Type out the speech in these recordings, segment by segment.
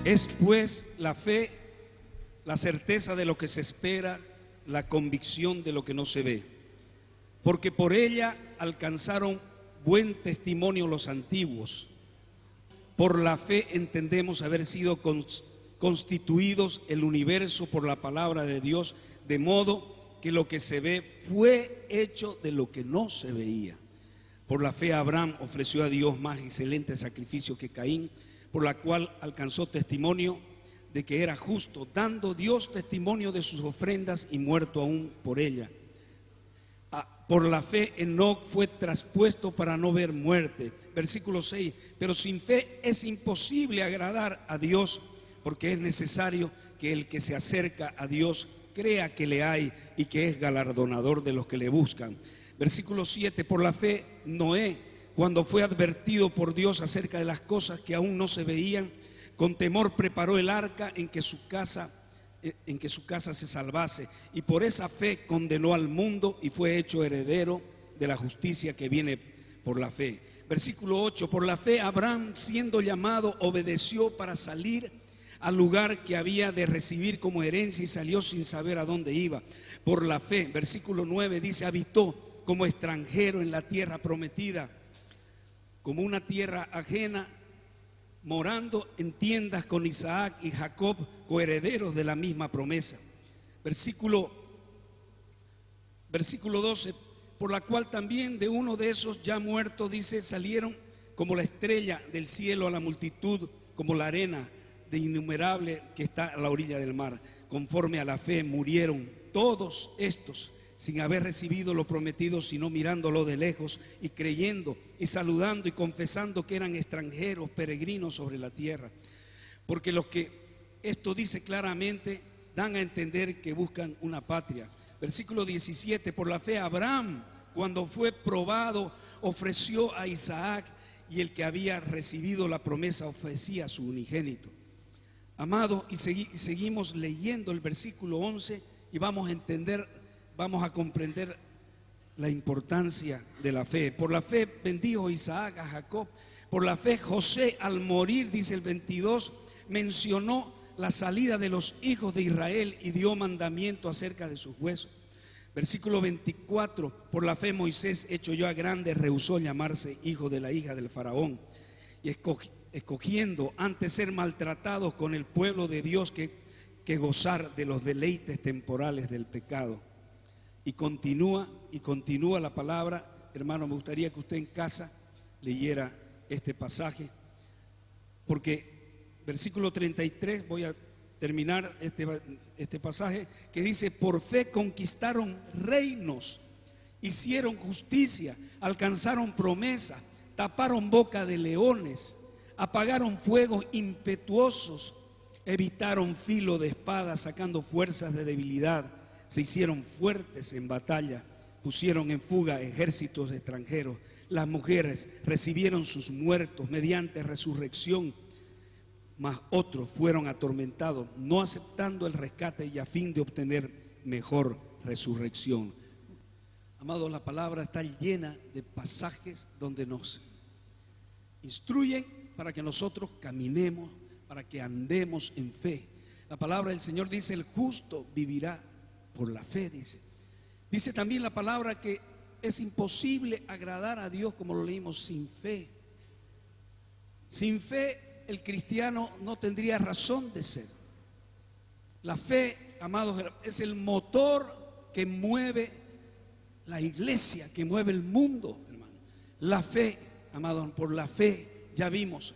Es pues la fe, la certeza de lo que se espera, la convicción de lo que no se ve. Porque por ella alcanzaron buen testimonio los antiguos. Por la fe entendemos haber sido constituidos el universo por la palabra de Dios, de modo que lo que se ve fue hecho de lo que no se veía. Por la fe Abraham ofreció a Dios más excelente sacrificio que Caín, por la cual alcanzó testimonio de que era justo, dando Dios testimonio de sus ofrendas y muerto aún por ella. Por la fe Enoc fue traspuesto para no ver muerte. Versículo 6, pero sin fe es imposible agradar a Dios, porque es necesario que el que se acerca a Dios crea que le hay y que es galardonador de los que le buscan. Versículo 7, por la fe Noé, cuando fue advertido por Dios acerca de las cosas que aún no se veían, con temor preparó el arca en que su casa se salvase, y por esa fe condenó al mundo y fue hecho heredero de la justicia que viene por la fe. Versículo 8, por la fe Abraham, siendo llamado, obedeció para salir al lugar que había de recibir como herencia y salió sin saber a dónde iba. Por la fe, versículo 9 dice, habitó como extranjero en la tierra prometida, como una tierra ajena, morando en tiendas con Isaac y Jacob, coherederos de la misma promesa. Versículo 12, por la cual también de uno de esos ya muertos, dice, salieron como la estrella del cielo a la multitud, como la arena de innumerable que está a la orilla del mar. Conforme a la fe murieron todos estos, sin haber recibido lo prometido, sino mirándolo de lejos y creyendo y saludando y confesando que eran extranjeros, peregrinos sobre la tierra. Porque los que esto dice claramente dan a entender que buscan una patria. Versículo 17, por la fe Abraham, cuando fue probado, ofreció a Isaac, y el que había recibido la promesa ofrecía a su unigénito. Amados, y seguimos leyendo el versículo 11 y vamos a entender, vamos a comprender la importancia de la fe. Por la fe bendijo Isaac a Jacob. Por la fe José, al morir, dice el 22, mencionó la salida de los hijos de Israel y dio mandamiento acerca de sus huesos. Versículo 24, por la fe Moisés, hecho ya grande, rehusó llamarse hijo de la hija del faraón, y escogiendo antes ser maltratados con el pueblo de Dios que gozar de los deleites temporales del pecado. Y continúa la palabra. Hermano, me gustaría que usted en casa leyera este pasaje, porque versículo 33, voy a terminar este pasaje, que dice, por fe conquistaron reinos, hicieron justicia, alcanzaron promesa, taparon boca de leones, apagaron fuegos impetuosos, evitaron filo de espada, sacando fuerzas de debilidad, se hicieron fuertes en batalla, pusieron en fuga ejércitos extranjeros. Las mujeres recibieron sus muertos mediante resurrección, mas otros fueron atormentados, no aceptando el rescate y a fin de obtener mejor resurrección. Amados, la palabra está llena de pasajes donde nos instruyen para que nosotros caminemos, para que andemos en fe. La palabra del Señor dice, el justo vivirá por la fe, dice. Dice también la palabra que es imposible agradar a Dios, como lo leímos, sin fe. Sin fe el cristiano no tendría razón de ser. La fe, amados, es el motor que mueve la iglesia, que mueve el mundo, hermano. La fe, amados, por la fe ya vimos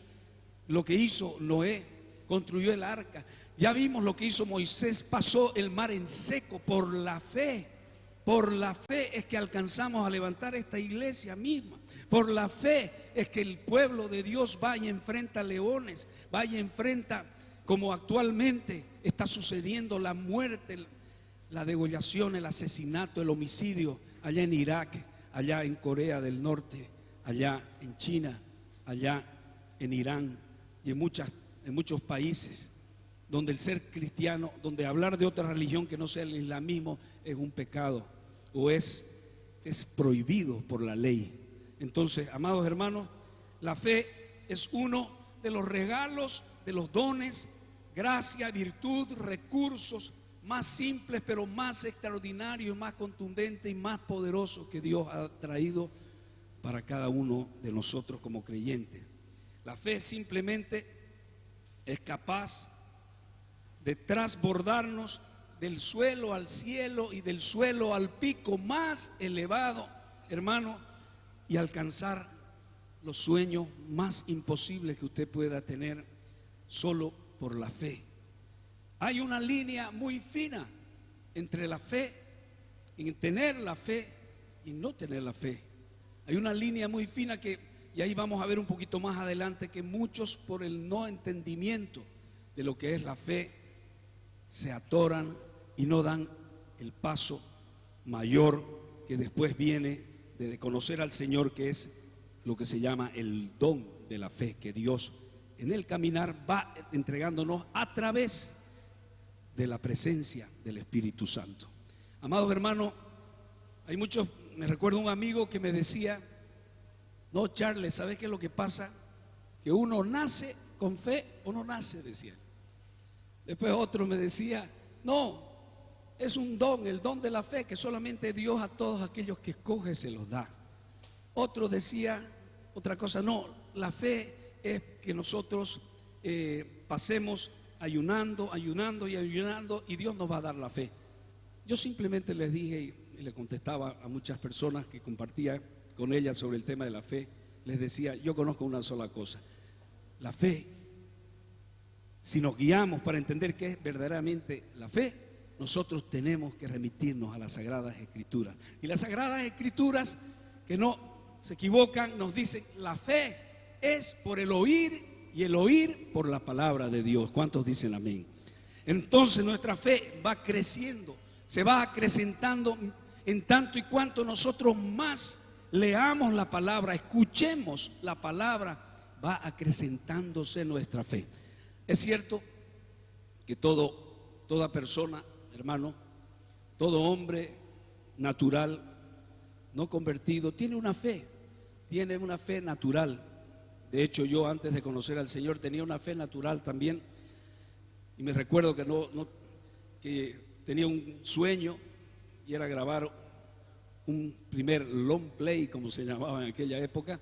lo que hizo Noé, construyó el arca. Ya vimos lo que hizo Moisés, pasó el mar en seco. Por la fe es que alcanzamos a levantar esta iglesia misma. Por la fe es que el pueblo de Dios va y enfrenta leones, va y enfrenta, como actualmente está sucediendo, la muerte, la degollación, el asesinato, el homicidio allá en Irak, allá en Corea del Norte, allá en China, allá en Irán y en muchos países donde el ser cristiano, donde hablar de otra religión que no sea el islamismo es un pecado o es prohibido por la ley. Entonces, amados hermanos, la fe es uno de los regalos, de los dones gracia, virtud, recursos más simples, pero más extraordinarios, más contundentes y más poderosos que Dios ha traído para cada uno de nosotros como creyentes. La fe simplemente es capaz de transbordarnos del suelo al cielo y del suelo al pico más elevado, hermano, y alcanzar los sueños más imposibles que usted pueda tener solo por la fe. Hay una línea muy fina entre la fe, en tener la fe y no tener la fe. Hay una línea muy fina y ahí vamos a ver un poquito más adelante, que muchos por el no entendimiento de lo que es la fe se atoran y no dan el paso mayor que después viene de conocer al Señor, que es lo que se llama el don de la fe, que Dios en el caminar va entregándonos a través de la presencia del Espíritu Santo. Amados hermanos, hay muchos, me recuerdo un amigo que me decía: no, Charles, ¿sabes qué es lo que pasa? Que uno nace con fe o no nace, decía. Después otro me decía: no, es un don, el don de la fe, que solamente Dios a todos aquellos que escoge se los da. Otro decía otra cosa: no, la fe es que nosotros pasemos ayunando y Dios nos va a dar la fe. Yo simplemente les dije y le contestaba a muchas personas que compartía con ellas sobre el tema de la fe, les decía: yo conozco una sola cosa, la fe. Si nos guiamos para entender qué es verdaderamente la fe, nosotros tenemos que remitirnos a las Sagradas Escrituras. Y las Sagradas Escrituras, que no se equivocan, nos dicen: la fe es por el oír y el oír por la palabra de Dios. ¿Cuántos dicen amén? Entonces nuestra fe va creciendo, se va acrecentando en tanto y cuanto nosotros más leamos la palabra, escuchemos la palabra, va acrecentándose nuestra fe. Es cierto que toda persona, hermano, todo hombre natural, no convertido, tiene una fe natural. De hecho, yo antes de conocer al Señor tenía una fe natural también. Y me recuerdo que tenía un sueño, y era grabar un primer long play, como se llamaba en aquella época,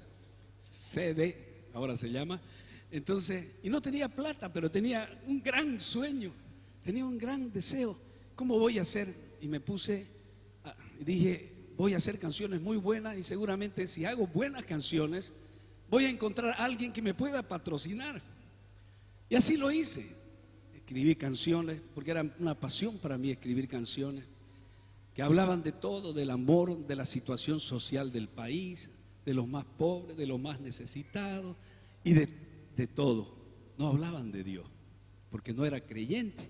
CD, ahora se llama. Entonces, y no tenía plata, pero tenía un gran sueño, tenía un gran deseo. ¿Cómo voy a hacer? Y me dije: voy a hacer canciones muy buenas, y seguramente si hago buenas canciones voy a encontrar a alguien que me pueda patrocinar. Y así lo hice. Escribí canciones, porque era una pasión para mí escribir canciones que hablaban de todo, del amor, de la situación social del país, de los más pobres, de los más necesitados y de todo. No hablaban de Dios, porque no era creyente.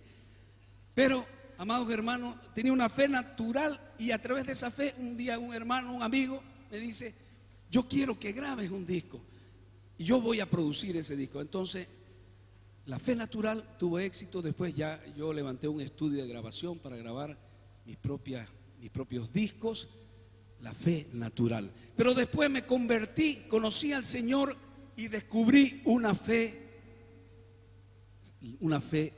Pero, amados hermanos, tenía una fe natural, y a través de esa fe, un día un hermano, un amigo, me dice: yo quiero que grabes un disco y yo voy a producir ese disco. Entonces, la fe natural tuvo éxito. Después ya yo levanté un estudio de grabación para grabar mis propios discos, la fe natural. Pero después me convertí, conocí al Señor y descubrí una fe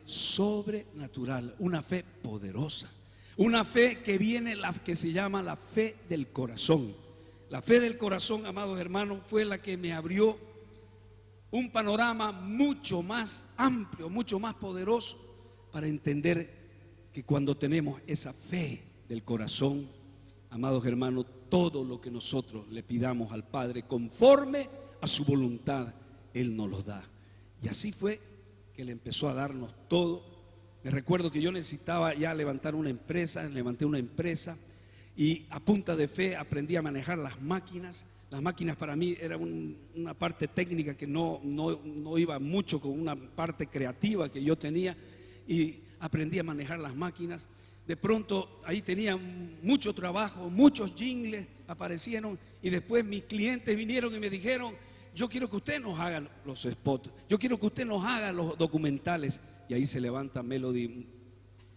sobrenatural, una fe poderosa, una fe que viene, la que se llama la fe del corazón. La fe del corazón, amados hermanos, fue la que me abrió un panorama mucho más amplio, mucho más poderoso, para entender que cuando tenemos esa fe del corazón, amados hermanos, todo lo que nosotros le pidamos al Padre conforme a su voluntad, Él nos lo da. Y así fue que Él empezó a darnos todo. Me recuerdo que yo necesitaba ya levantar una empresa, levanté una empresa, y a punta de fe aprendí a manejar las máquinas. Las máquinas para mí era una parte técnica que no iba mucho con una parte creativa que yo tenía, y aprendí a manejar las máquinas. De pronto ahí tenía mucho trabajo, muchos jingles aparecieron, y después mis clientes vinieron y me dijeron: yo quiero que usted nos haga los spots, yo quiero que usted nos haga los documentales. Y ahí se levanta Melody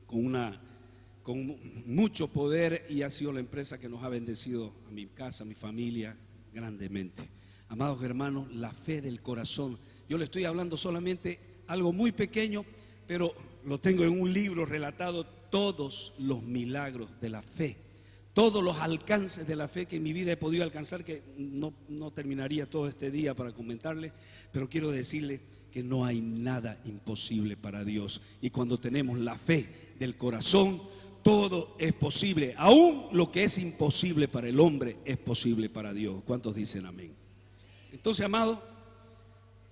con mucho poder, y ha sido la empresa que nos ha bendecido a mi casa, a mi familia, grandemente. Amados hermanos, la fe del corazón. Yo le estoy hablando solamente algo muy pequeño, pero lo tengo en un libro relatado, todos los milagros de la fe, todos los alcances de la fe que en mi vida he podido alcanzar, que no terminaría todo este día para comentarle, pero quiero decirle que no hay nada imposible para Dios. Y cuando tenemos la fe del corazón, todo es posible. Aún lo que es imposible para el hombre es posible para Dios. ¿Cuántos dicen amén? Entonces, amado,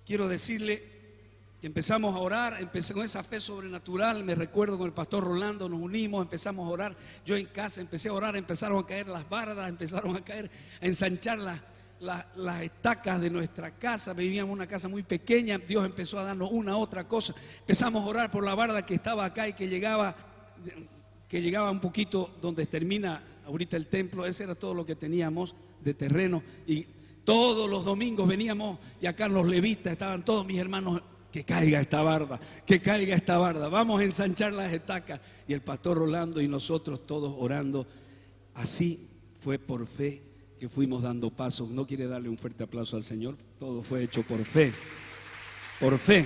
quiero decirle que empezamos a orar, empecé con esa fe sobrenatural. Me recuerdo con el pastor Rolando, nos unimos, empezamos a orar. Yo en casa empecé a orar, empezaron a caer las bardas, empezaron a caer, a ensanchar las estacas de nuestra casa. Vivíamos en una casa muy pequeña. Dios empezó a darnos una otra cosa. Empezamos a orar por la barda que estaba acá y que llegaba un poquito donde termina ahorita el templo. Ese era todo lo que teníamos de terreno. Y todos los domingos veníamos, y acá los levitas estaban todos mis hermanos: que caiga esta barda, que caiga esta barda, vamos a ensanchar las estacas. Y el pastor Rolando y nosotros todos orando. Así fue por fe que fuimos dando pasos. ¿No quiere darle un fuerte aplauso al Señor? Todo fue hecho por fe. Por fe.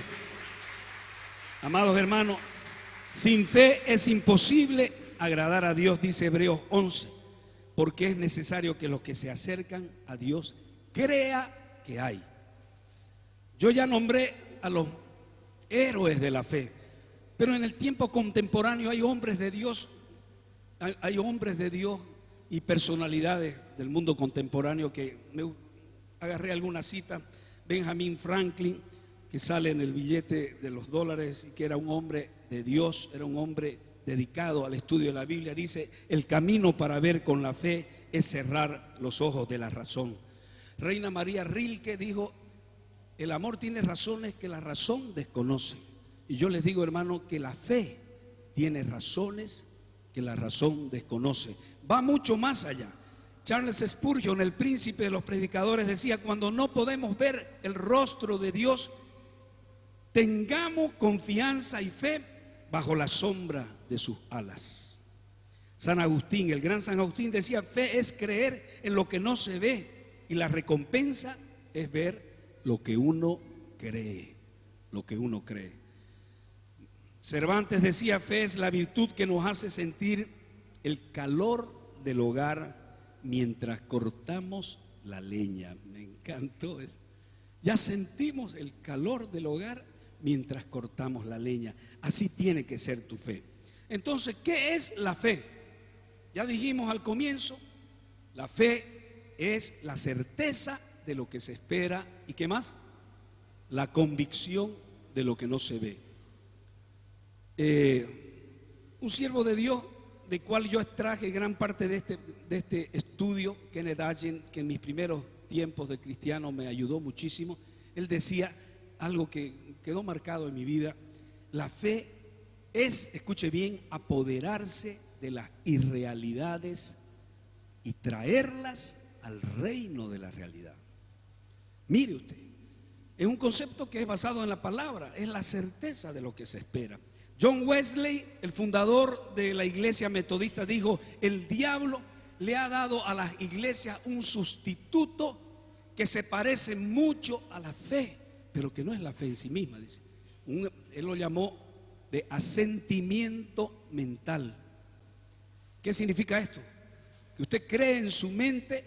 Amados hermanos, sin fe es imposible agradar a Dios, dice Hebreos 11, porque es necesario que los que se acercan a Dios crea que hay. Yo ya nombré a los héroes de la fe, pero en el tiempo contemporáneo hay hombres de Dios, y personalidades del mundo contemporáneo que agarré alguna cita. Benjamin Franklin, que sale en el billete de los dólares, y que era un hombre de Dios, era un hombre dedicado al estudio de la Biblia, dice: el camino para ver con la fe es cerrar los ojos de la razón. Reina María Rilke dijo: el amor tiene razones que la razón desconoce. Y yo les digo, hermano, que la fe tiene razones que la razón desconoce. Va mucho más allá. Charles Spurgeon, el príncipe de los predicadores, decía: cuando no podemos ver el rostro de Dios, tengamos confianza y fe bajo la sombra de sus alas. San Agustín, el gran San Agustín, decía: fe es creer en lo que no se ve, y la recompensa es ver lo que uno cree, lo que uno cree. Cervantes decía: fe es la virtud que nos hace sentir el calor del hogar mientras cortamos la leña. Me encantó eso. Ya sentimos el calor del hogar mientras cortamos la leña. Así tiene que ser tu fe. Entonces, ¿qué es la fe? Ya dijimos al comienzo, la fe es la certeza de lo que se espera. ¿Y qué más? La convicción de lo que no se ve. Un siervo de Dios, del cual yo extraje gran parte de este estudio, Kenneth Hagin, que en mis primeros tiempos de cristiano me ayudó muchísimo. Él decía algo que quedó marcado en mi vida: la fe es, escuche bien, apoderarse de las irrealidades y traerlas al reino de la realidad. Mire usted, es un concepto que es basado en la palabra, es la certeza de lo que se espera. John Wesley, el fundador de la iglesia metodista, dijo: el diablo le ha dado a las iglesias un sustituto que se parece mucho a la fe, pero que no es la fe en sí misma, dice. Él lo llamó de asentimiento mental. ¿Qué significa esto? Que usted cree en su mente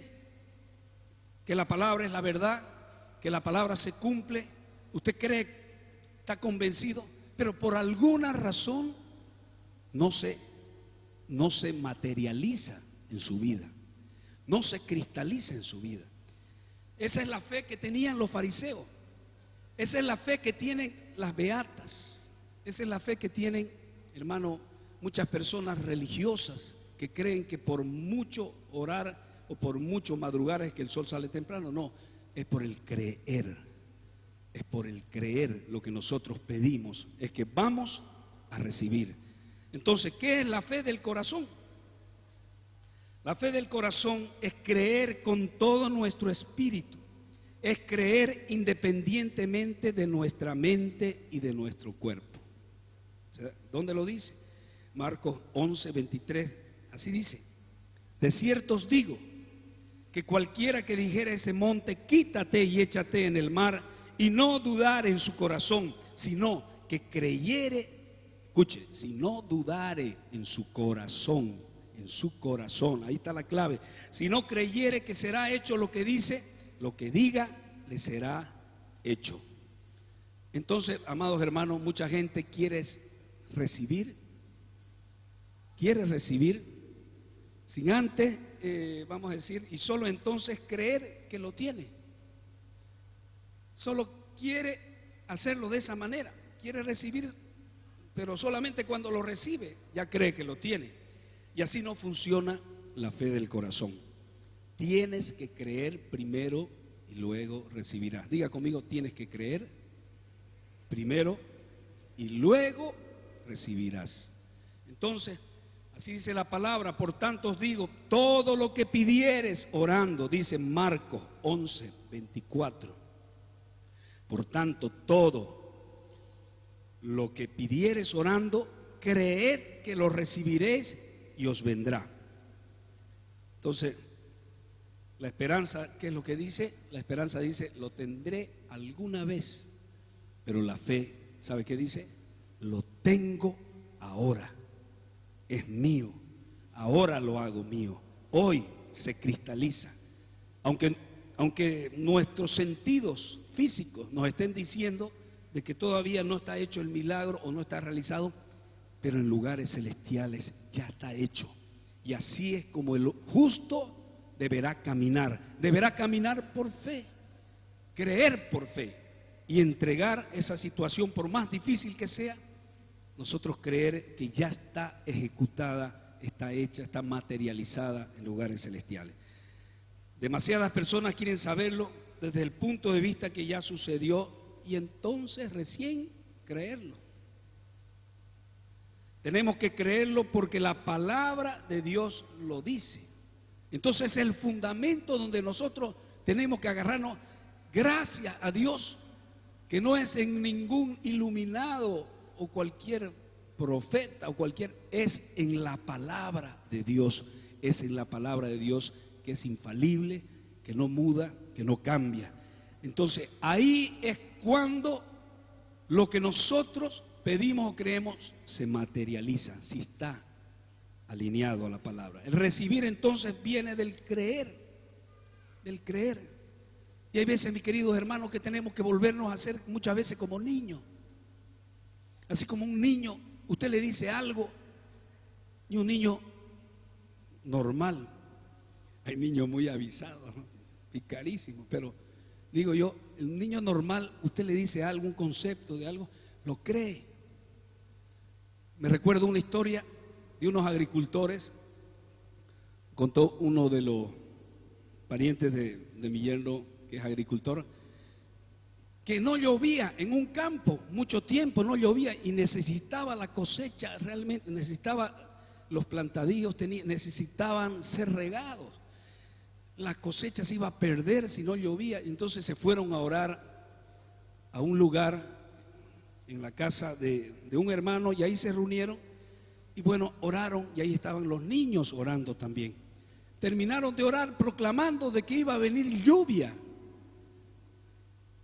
que la palabra es la verdad, que la palabra se cumple. Usted cree, está convencido, pero por alguna razón no se materializa en su vida, no se cristaliza en su vida. Esa es la fe que tenían los fariseos, esa es la fe que tienen las beatas, esa es la fe que tienen, hermano, muchas personas religiosas que creen que por mucho orar o por mucho madrugar es que el sol sale temprano. No, es por el creer. Es por el creer. Lo que nosotros pedimos es que vamos a recibir. Entonces, ¿qué es la fe del corazón? La fe del corazón es creer con todo nuestro espíritu, es creer independientemente de nuestra mente y de nuestro cuerpo. ¿Dónde lo dice? Marcos 11, 23, así dice: de cierto os digo que cualquiera que dijera a ese monte: quítate y échate en el mar, y no dudar en su corazón, sino que creyere escuche, si no dudare en su corazón, ahí está la clave. Si no creyere que será hecho lo que dice, lo que diga le será hecho. Entonces, amados hermanos, mucha gente quiere recibir sin antes, vamos a decir, y solo entonces creer que lo tiene. Solo quiere hacerlo de esa manera, quiere recibir, pero solamente cuando lo recibe ya cree que lo tiene. Y así no funciona la fe del corazón. Tienes que creer primero y luego recibirás. Diga conmigo, tienes que creer primero y luego recibirás. Entonces, así dice la palabra: por tanto os digo, todo lo que pidieres orando, dice Marcos 11:24. Por tanto, todo lo que pidieres orando, creed que lo recibiréis y os vendrá. Entonces, la esperanza, ¿qué es lo que dice? La esperanza dice, lo tendré alguna vez. Pero la fe, ¿sabe qué dice? Lo tengo ahora. Es mío. Ahora lo hago mío. Hoy se cristaliza. Aunque nuestros sentidos físicos nos estén diciendo de que todavía no está hecho el milagro o no está realizado, pero en lugares celestiales ya está hecho. Y así es como el justo deberá caminar por fe, creer por fe y entregar esa situación, por más difícil que sea, nosotros creer que ya está ejecutada, está hecha, está materializada en lugares celestiales. Demasiadas personas quieren saberlo desde el punto de vista que ya sucedió y entonces recién creerlo. Tenemos que creerlo porque la palabra de Dios lo dice. Entonces es el fundamento donde nosotros tenemos que agarrarnos. Gracias a Dios que no es en ningún iluminado o cualquier profeta o es en la palabra de Dios. Es en la palabra de Dios que es infalible, que no muda, que no cambia. Entonces ahí es cuando lo que nosotros pedimos o creemos se materializa, si está alineado a la palabra. El recibir entonces viene del creer, Y hay veces, mis queridos hermanos, que tenemos que volvernos a hacer muchas veces como niños. Así como un niño, usted le dice algo y un niño normal. Hay niños muy avisados, ¿no? Picarísimos, pero digo yo, el niño normal, usted le dice algo, un concepto de algo, lo cree. Me recuerdo una historia de unos agricultores. Contó uno de los parientes de mi yerno, que es agricultor, que no llovía en un campo, mucho tiempo no llovía y necesitaba la cosecha, realmente necesitaba los plantadíos, necesitaban ser regados. La cosecha se iba a perder si no llovía. Entonces se fueron a orar a un lugar en la casa de un hermano y ahí se reunieron y bueno, oraron y ahí estaban los niños orando también. Terminaron de orar proclamando de que iba a venir lluvia.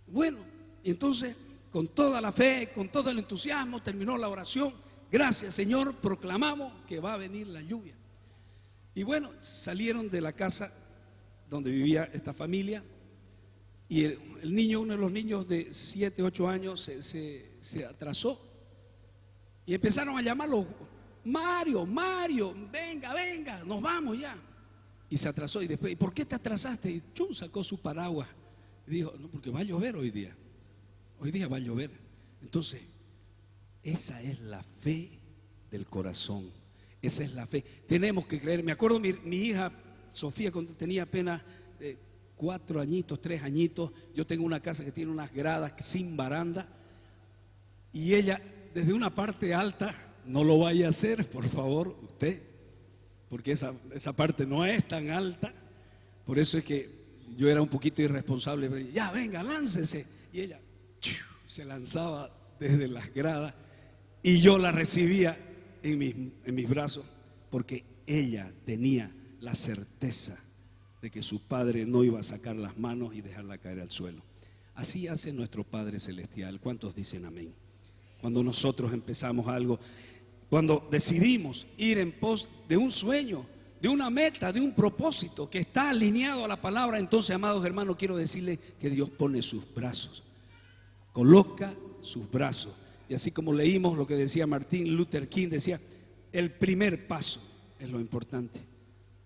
Bueno, entonces con toda la fe, con todo el entusiasmo terminó la oración. Gracias, Señor, proclamamos que va a venir la lluvia. Y bueno, salieron de la casa donde vivía esta familia y el niño, uno de los niños de 7, 8 años se atrasó y empezaron a llamarlo: Mario, venga, nos vamos ya. Y se atrasó y después, ¿y por qué te atrasaste? Y chum, sacó su paraguas y dijo: no, porque va a llover hoy día va a llover. Entonces, esa es la fe del corazón, esa es la fe. Tenemos que creer. Me acuerdo mi hija Sofía, cuando tenía apenas 4 añitos, 3 añitos, yo tengo una casa que tiene unas gradas sin baranda y ella desde una parte alta, no lo vaya a hacer, por favor, usted, porque esa parte no es tan alta. Por eso es que yo era un poquito irresponsable, pero ya venga, láncese, y ella se lanzaba desde las gradas y yo la recibía en mis brazos, porque ella tenía la certeza de que su padre no iba a sacar las manos y dejarla caer al suelo. Así hace nuestro Padre Celestial. ¿Cuántos dicen amén? cuando nosotros empezamos algo, cuando decidimos ir en pos de un sueño, de una meta, de un propósito que está alineado a la palabra. Entonces, amados hermanos, quiero decirles que Dios pone sus brazos, coloca sus brazos. Y así como leímos lo que decía Martin Luther King, decía, el primer paso es lo importante,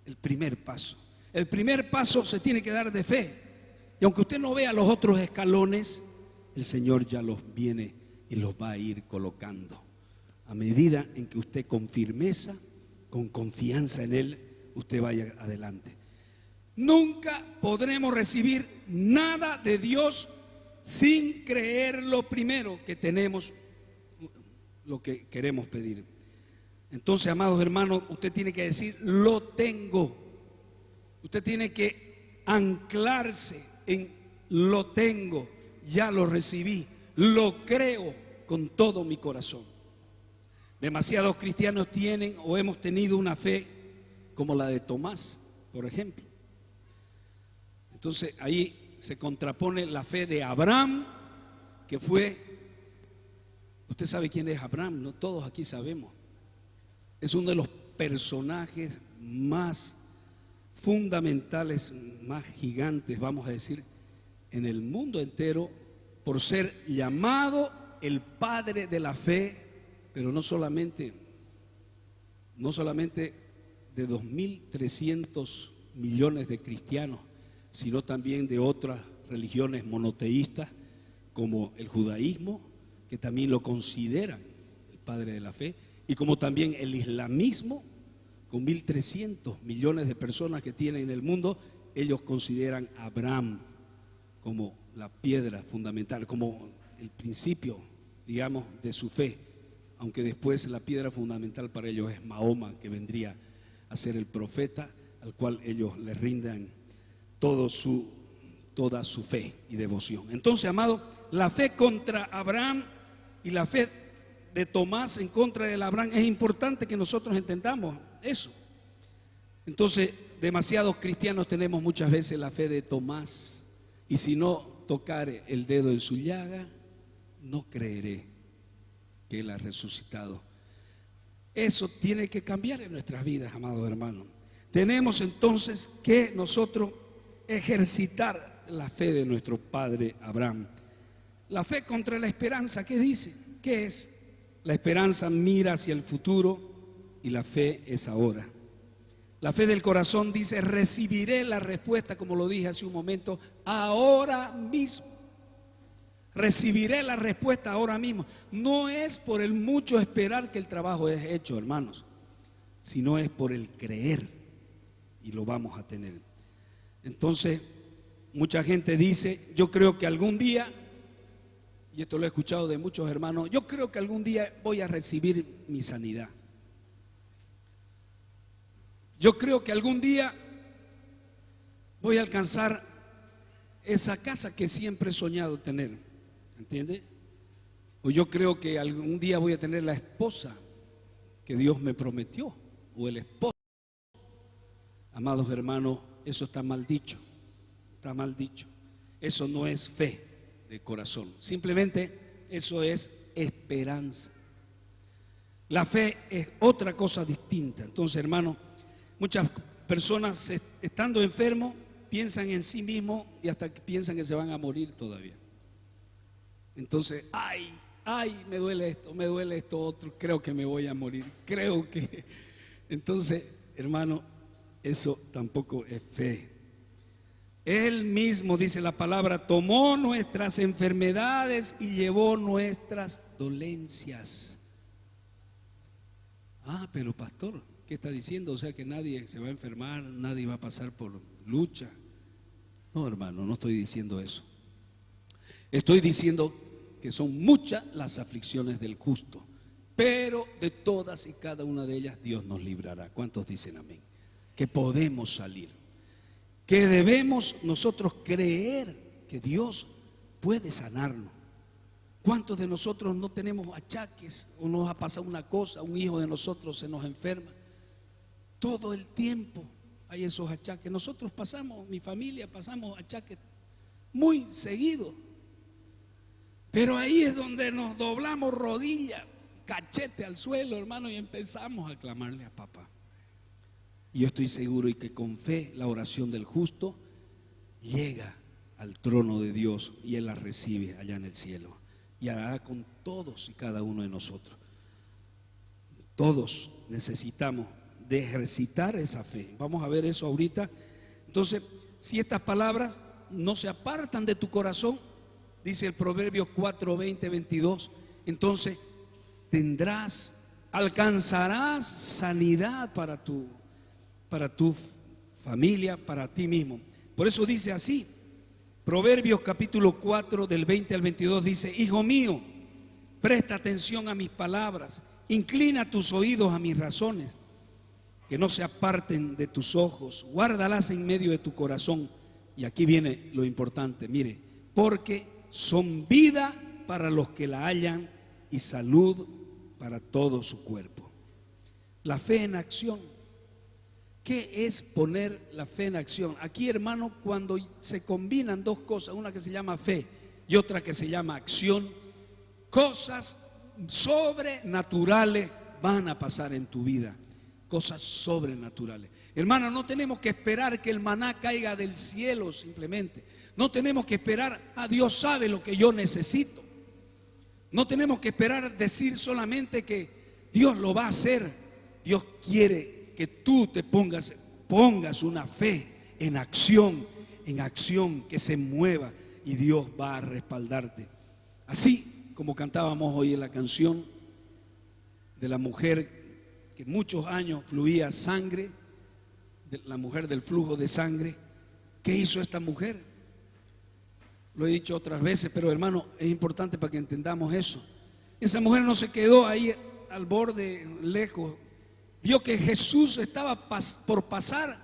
el primer paso. El primer paso se tiene que dar de fe. Y aunque usted no vea los otros escalones, el Señor ya los viene y los va a ir colocando. A medida en que usted con firmeza, con confianza en Él, usted vaya adelante. Nunca podremos recibir nada de Dios sin creer lo primero que tenemos, lo que queremos pedir. Entonces, amados hermanos, usted tiene que decir, lo tengo. Usted tiene que anclarse en lo tengo, ya lo recibí, lo creo con todo mi corazón. Demasiados cristianos tienen o hemos tenido una fe como la de Tomás, por ejemplo. Entonces ahí se contrapone la fe de Abraham, que fue, usted sabe quién es Abraham, ¿no? Todos aquí sabemos. Es uno de los personajes más fundamentales, más gigantes, vamos a decir, en el mundo entero, por ser llamado el padre de la fe, pero no solamente de 2.300 millones de cristianos, sino también de otras religiones monoteístas como el judaísmo, que también lo consideran el padre de la fe, y como también el islamismo, con 1.300 millones de personas que tienen en el mundo, ellos consideran a Abraham como la piedra fundamental, como el principio, digamos, de su fe, aunque después la piedra fundamental para ellos es Mahoma, que vendría a ser el profeta al cual ellos le rindan toda su fe y devoción. Entonces, amado, la fe contra Abraham y la fe de Tomás en contra de Abraham, es importante que nosotros entendamos eso. Entonces, demasiados cristianos tenemos muchas veces la fe de Tomás, y si no tocare el dedo en su llaga, no creeré que Él ha resucitado. Eso tiene que cambiar en nuestras vidas, amados hermanos. Tenemos entonces que nosotros ejercitar la fe de nuestro padre Abraham. La fe contra la esperanza, ¿qué dice? ¿Qué es? La esperanza mira hacia el futuro y la fe es ahora. La fe del corazón dice, recibiré la respuesta, como lo dije hace un momento, ahora mismo. Recibiré la respuesta ahora mismo. No es por el mucho esperar que el trabajo es hecho, hermanos, sino es por el creer, y lo vamos a tener. Entonces, mucha gente dice, yo creo que algún día, y esto lo he escuchado de muchos hermanos, yo creo que algún día voy a recibir mi sanidad. Yo creo que algún día voy a alcanzar esa casa que siempre he soñado tener, ¿entiende? O yo creo que algún día voy a tener la esposa que Dios me prometió, o el esposo. Amados hermanos, eso está mal dicho, está mal dicho. Eso no es fe de corazón, simplemente eso es esperanza. La fe es otra cosa distinta. Entonces, hermanos, muchas personas estando enfermos piensan en sí mismos y hasta piensan que se van a morir todavía. Entonces, ay, me duele esto otro, creo que me voy a morir, creo que... Entonces, hermano, eso tampoco es fe. Él mismo, dice la palabra, tomó nuestras enfermedades y llevó nuestras dolencias. Ah, pero pastor, ¿qué está diciendo? O sea que nadie se va a enfermar, nadie va a pasar por lucha. No, hermano, no estoy diciendo eso. Estoy diciendo que son muchas las aflicciones del justo, pero de todas y cada una de ellas Dios nos librará. ¿Cuántos dicen amén? Que podemos salir, que debemos nosotros creer que Dios puede sanarnos. ¿Cuántos de nosotros no tenemos achaques o nos ha pasado una cosa, un hijo de nosotros se nos enferma? Todo el tiempo hay esos achaques. Nosotros pasamos, mi familia pasamos achaques muy seguido. Pero ahí es donde nos doblamos rodilla, cachete al suelo, hermano, y empezamos a clamarle a papá. Y yo estoy seguro y que con fe la oración del justo llega al trono de Dios y Él la recibe allá en el cielo. Y hará con todos y cada uno de nosotros. Todos necesitamos de ejercitar esa fe. Vamos a ver eso ahorita. Entonces, si estas palabras no se apartan de tu corazón, dice el Proverbios 4, 20, 22, entonces alcanzarás sanidad para tu familia, para ti mismo. Por eso dice así, Proverbios capítulo 4 del 20 al 22 dice: hijo mío, presta atención a mis palabras, inclina tus oídos a mis razones, que no se aparten de tus ojos, guárdalas en medio de tu corazón. Y aquí viene lo importante, mire, porque son vida para los que la hallan y salud para todo su cuerpo. La fe en acción. ¿Qué es poner la fe en acción? Aquí, hermano, cuando se combinan dos cosas, una que se llama fe y otra que se llama acción, cosas sobrenaturales van a pasar en tu vida. Cosas sobrenaturales. Hermano, no tenemos que esperar que el maná caiga del cielo simplemente. No tenemos que esperar a Dios sabe lo que yo necesito. No tenemos que esperar decir solamente que Dios lo va a hacer. Dios quiere que tú te pongas una fe en acción, que se mueva y Dios va a respaldarte. Así como cantábamos hoy en la canción de la mujer que muchos años fluía sangre, de la mujer del flujo de sangre. ¿Qué hizo esta mujer? Lo he dicho otras veces, pero hermano, es importante para que entendamos eso. Esa mujer no se quedó ahí al borde, lejos. Vio que Jesús estaba por pasar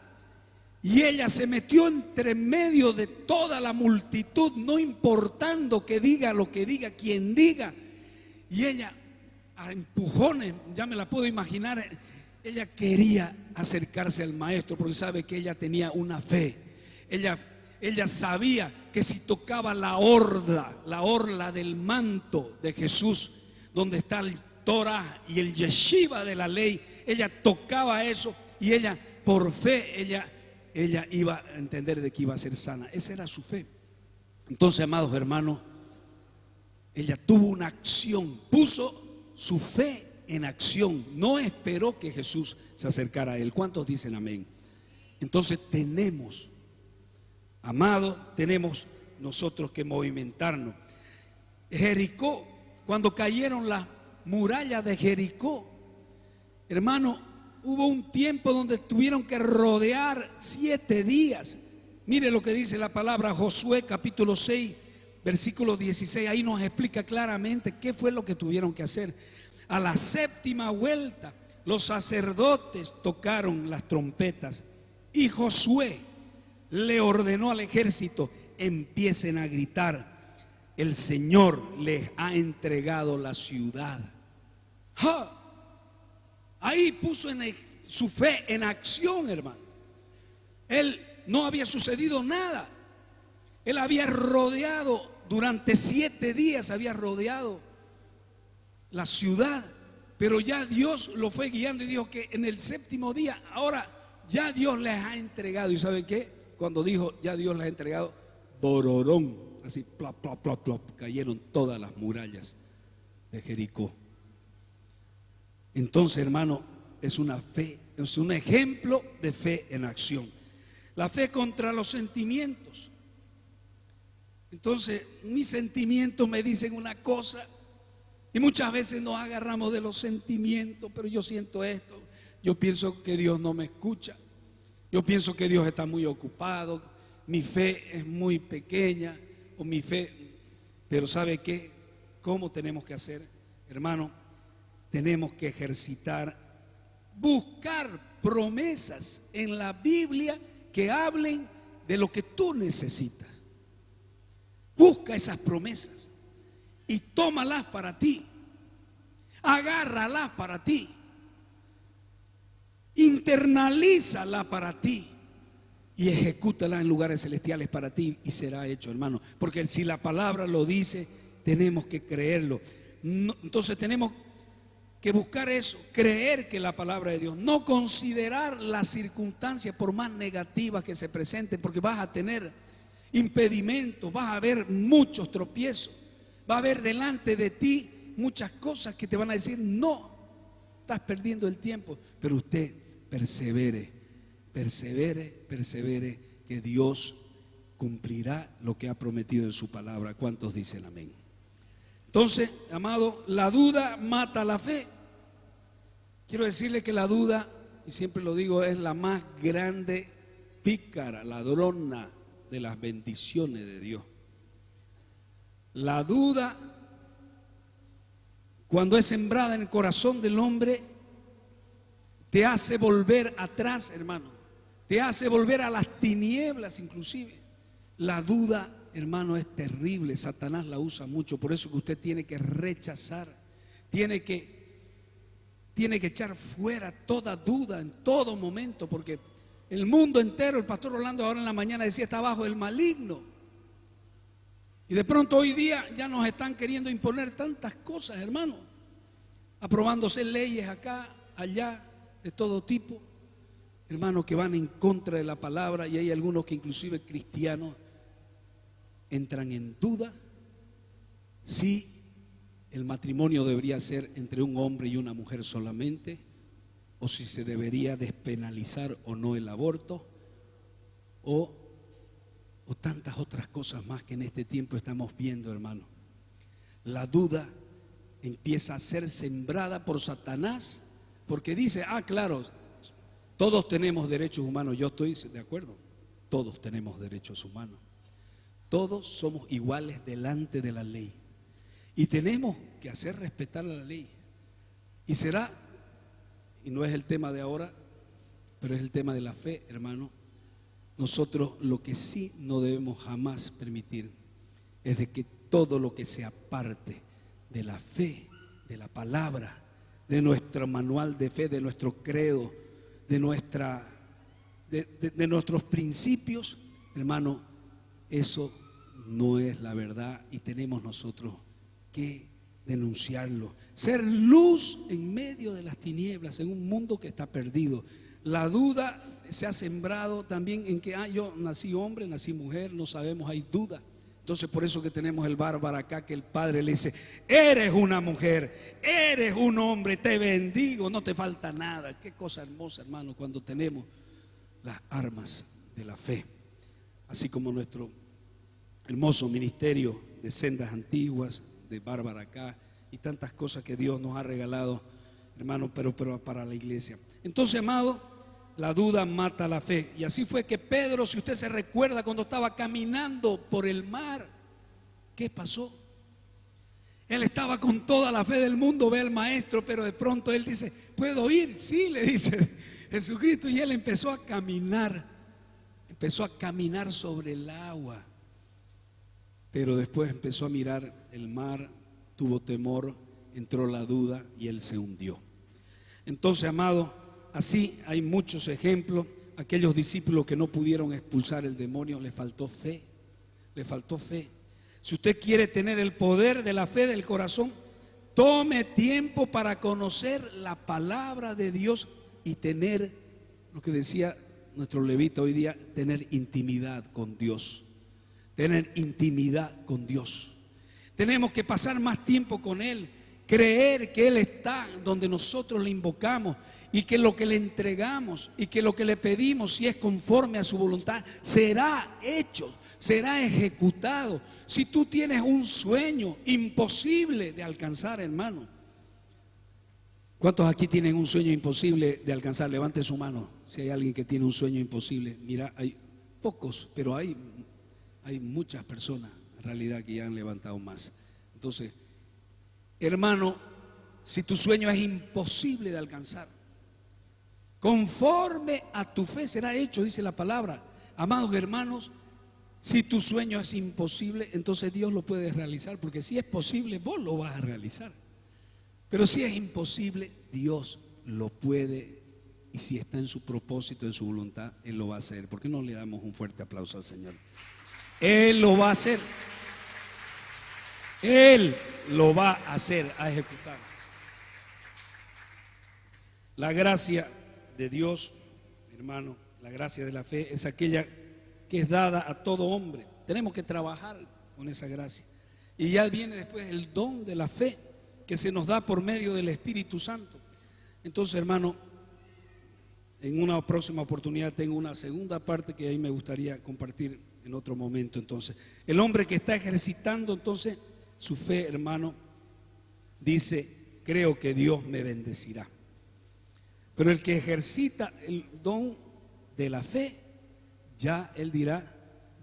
y ella se metió entre medio de toda la multitud, no importando que diga lo que diga, quien diga. Y ella, a empujones, ya me la puedo imaginar, ella quería acercarse al maestro porque sabe que ella tenía una fe. Ella sabía que si tocaba la orla del manto de Jesús, donde está el Torah y el yeshiva de la ley, ella tocaba eso y ella, por fe, ella iba a entender de que iba a ser sana. Esa era su fe. Entonces, amados hermanos, ella tuvo una acción, puso su fe en acción, no esperó que Jesús se acercara a él. ¿Cuántos dicen amén? Entonces tenemos, amados, tenemos nosotros que movimentarnos. Jericó, cuando cayeron las murallas de Jericó, hermano, hubo un tiempo donde tuvieron que rodear 7 días. Mire lo que dice la palabra Josué capítulo 6 versículo 16, ahí nos explica claramente qué fue lo que tuvieron que hacer. A la 7ª vuelta, los sacerdotes tocaron las trompetas y Josué le ordenó al ejército: empiecen a gritar, el Señor les ha entregado la ciudad. ¡Ja! Ahí puso su fe en acción, hermano. Él no había sucedido nada. Él había rodeado, durante 7 días había rodeado la ciudad, pero ya Dios lo fue guiando y dijo que en el 7º día, ahora ya Dios les ha entregado. ¿Y sabe qué? Cuando dijo ya Dios les ha entregado, bororón, así plop, plop, plop, plop, cayeron todas las murallas de Jericó. Entonces, hermano, es una fe, es un ejemplo de fe en acción. La fe contra los sentimientos. Entonces, mis sentimientos me dicen una cosa y muchas veces nos agarramos de los sentimientos. Pero yo siento esto, yo pienso que Dios no me escucha, yo pienso que Dios está muy ocupado, mi fe es muy pequeña, o mi fe. Pero ¿sabe qué? ¿Cómo tenemos que hacer, hermano? Tenemos que ejercitar, buscar promesas en la Biblia que hablen de lo que tú necesitas. Busca esas promesas y tómalas para ti, agárralas para ti, internalízalas para ti y ejecútalas en lugares celestiales para ti, y será hecho, hermano. Porque si la palabra lo dice, tenemos que creerlo. Entonces tenemos que buscar eso, creer que la palabra de Dios, no considerar las circunstancias por más negativas que se presenten, porque vas a tener impedimentos, vas a ver muchos tropiezos, va a haber delante de ti muchas cosas que te van a decir, no, estás perdiendo el tiempo, pero usted persevere, que Dios cumplirá lo que ha prometido en su palabra. ¿Cuántos dicen amén? Entonces, amado, la duda mata la fe. Quiero decirle que la duda, y siempre lo digo, es la más grande pícara, ladrona de las bendiciones de Dios. La duda, cuando es sembrada en el corazón del hombre, te hace volver atrás, hermano. Te hace volver a las tinieblas inclusive. La duda, hermano, es terrible. Satanás la usa mucho. Por eso que usted tiene que rechazar, tiene que echar fuera toda duda en todo momento, porque el mundo entero, el pastor Rolando ahora en la mañana decía, está bajo el maligno. Y de pronto hoy día ya nos están queriendo imponer tantas cosas, hermano, aprobándose leyes acá, allá, de todo tipo, hermanos, que van en contra de la palabra, y hay algunos que inclusive cristianos entran en duda si el matrimonio debería ser entre un hombre y una mujer solamente, o si se debería despenalizar o no el aborto, o tantas otras cosas más que en este tiempo estamos viendo, hermano. La duda empieza a ser sembrada por Satanás, porque dice, claro, todos tenemos derechos humanos. Yo estoy de acuerdo, todos tenemos derechos humanos, todos somos iguales delante de la ley, y tenemos que hacer respetar la ley. Y será, y no es el tema de ahora, pero es el tema de la fe, hermano. Nosotros lo que sí no debemos jamás permitir es de que todo lo que se aparte de la fe, de la palabra, de nuestro manual de fe, de nuestro credo, de nuestros principios, hermano, eso no es la verdad, y tenemos nosotros que denunciarlo, ser luz en medio de las tinieblas, en un mundo que está perdido. La duda se ha sembrado también en que yo nací hombre, nací mujer, no sabemos, hay duda. Entonces por eso que tenemos el bárbaro acá, que el padre le dice, eres una mujer, eres un hombre, te bendigo, no te falta nada. Qué cosa hermosa, hermano, cuando tenemos las armas de la fe, así como nuestro hermoso ministerio de sendas antiguas, de bárbara acá, y tantas cosas que Dios nos ha regalado, hermano, pero para la iglesia. Entonces, amado, la duda mata la fe. Y así fue que Pedro, si usted se recuerda, cuando estaba caminando por el mar, ¿qué pasó? Él estaba con toda la fe del mundo, ve al maestro, pero de pronto él dice, ¿puedo ir? Sí, le dice Jesucristo, y él empezó a caminar sobre el agua. Pero después empezó a mirar el mar, tuvo temor, entró la duda y él se hundió. Entonces, amado, así hay muchos ejemplos. Aquellos discípulos que no pudieron expulsar el demonio, le faltó fe, le faltó fe. Si usted quiere tener el poder de la fe del corazón, tome tiempo para conocer la palabra de Dios y tener, lo que decía nuestro levita hoy día, tener intimidad con Dios. Tener intimidad con Dios. Tenemos que pasar más tiempo con Él, creer que Él está donde nosotros le invocamos, y que lo que le entregamos y que lo que le pedimos, si es conforme a su voluntad, será hecho, será ejecutado. Si tú tienes un sueño imposible de alcanzar, hermano, ¿cuántos aquí tienen un sueño imposible de alcanzar? Levante su mano si hay alguien que tiene un sueño imposible. Mira, hay pocos, pero hay muchas personas en realidad que ya han levantado más. Entonces, hermano, si tu sueño es imposible de alcanzar, conforme a tu fe será hecho, dice la palabra. Amados hermanos, si tu sueño es imposible, entonces Dios lo puede realizar, porque si es posible, vos lo vas a realizar. Pero si es imposible, Dios lo puede, y si está en su propósito, en su voluntad, Él lo va a hacer. ¿Por qué no le damos un fuerte aplauso al Señor? Él lo va a hacer. Él lo va a hacer, a ejecutar. La gracia de Dios, hermano, la gracia de la fe es aquella que es dada a todo hombre. Tenemos que trabajar con esa gracia. Y ya viene después el don de la fe que se nos da por medio del Espíritu Santo. Entonces, hermano, en una próxima oportunidad tengo una segunda parte que ahí me gustaría compartir en otro momento. Entonces, el hombre que está ejercitando entonces su fe, hermano, dice: creo que Dios me bendecirá. Pero el que ejercita el don de la fe, ya él dirá: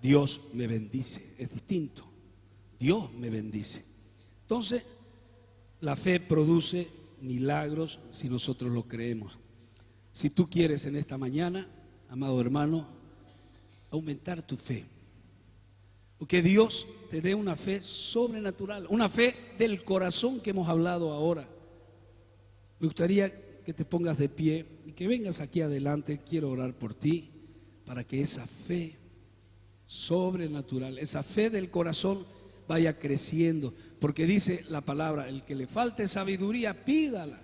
Dios me bendice. Es distinto. Dios me bendice. Entonces, la fe produce milagros si nosotros lo creemos. Si tú quieres en esta mañana, amado hermano, aumentar tu fe, o que Dios te dé una fe sobrenatural, una fe del corazón que hemos hablado ahora, me gustaría que te pongas de pie y que vengas aquí adelante. Quiero orar por ti para que esa fe sobrenatural, esa fe del corazón vaya creciendo, porque dice la palabra: el que le falte sabiduría, pídala;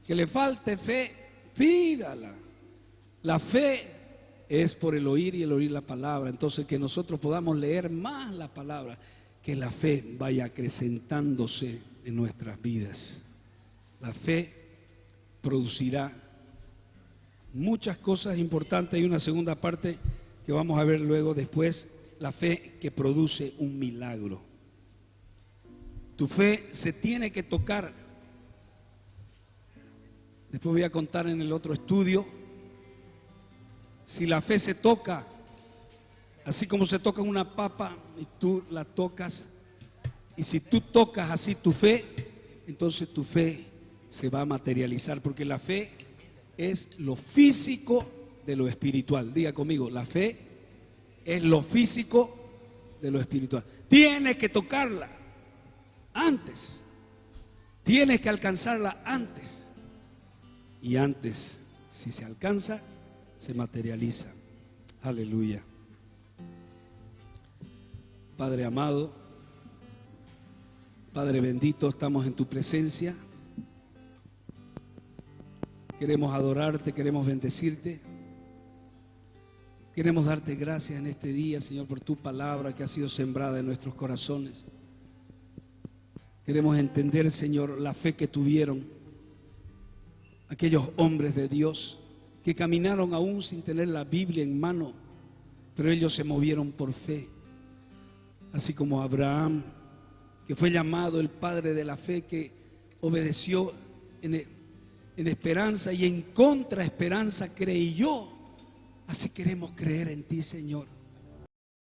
que le falte fe, pídala. La fe es por el oír y el oír la palabra. Entonces, que nosotros podamos leer más la palabra, que la fe vaya acrecentándose en nuestras vidas. La fe producirá muchas cosas importantes. Hay una segunda parte que vamos a ver luego después: la fe que produce un milagro. Tu fe se tiene que tocar. Después voy a contar en el otro estudio. Si la fe se toca, así como se toca una papa y tú la tocas, y si tú tocas así tu fe, entonces tu fe se va a materializar, porque la fe es lo físico de lo espiritual. Diga conmigo: la fe es lo físico de lo espiritual. Tienes que tocarla antes, tienes que alcanzarla antes, y antes, si se alcanza, se materializa. Aleluya. Padre amado, Padre bendito, estamos en tu presencia. Queremos adorarte, queremos bendecirte. Queremos darte gracias en este día, Señor, por tu palabra que ha sido sembrada en nuestros corazones. Queremos entender, Señor, la fe que tuvieron aquellos hombres de Dios que caminaron aún sin tener la Biblia en mano, pero ellos se movieron por fe. Así como Abraham, que fue llamado el padre de la fe, que obedeció en esperanza y en contraesperanza creyó. Así queremos creer en ti, Señor.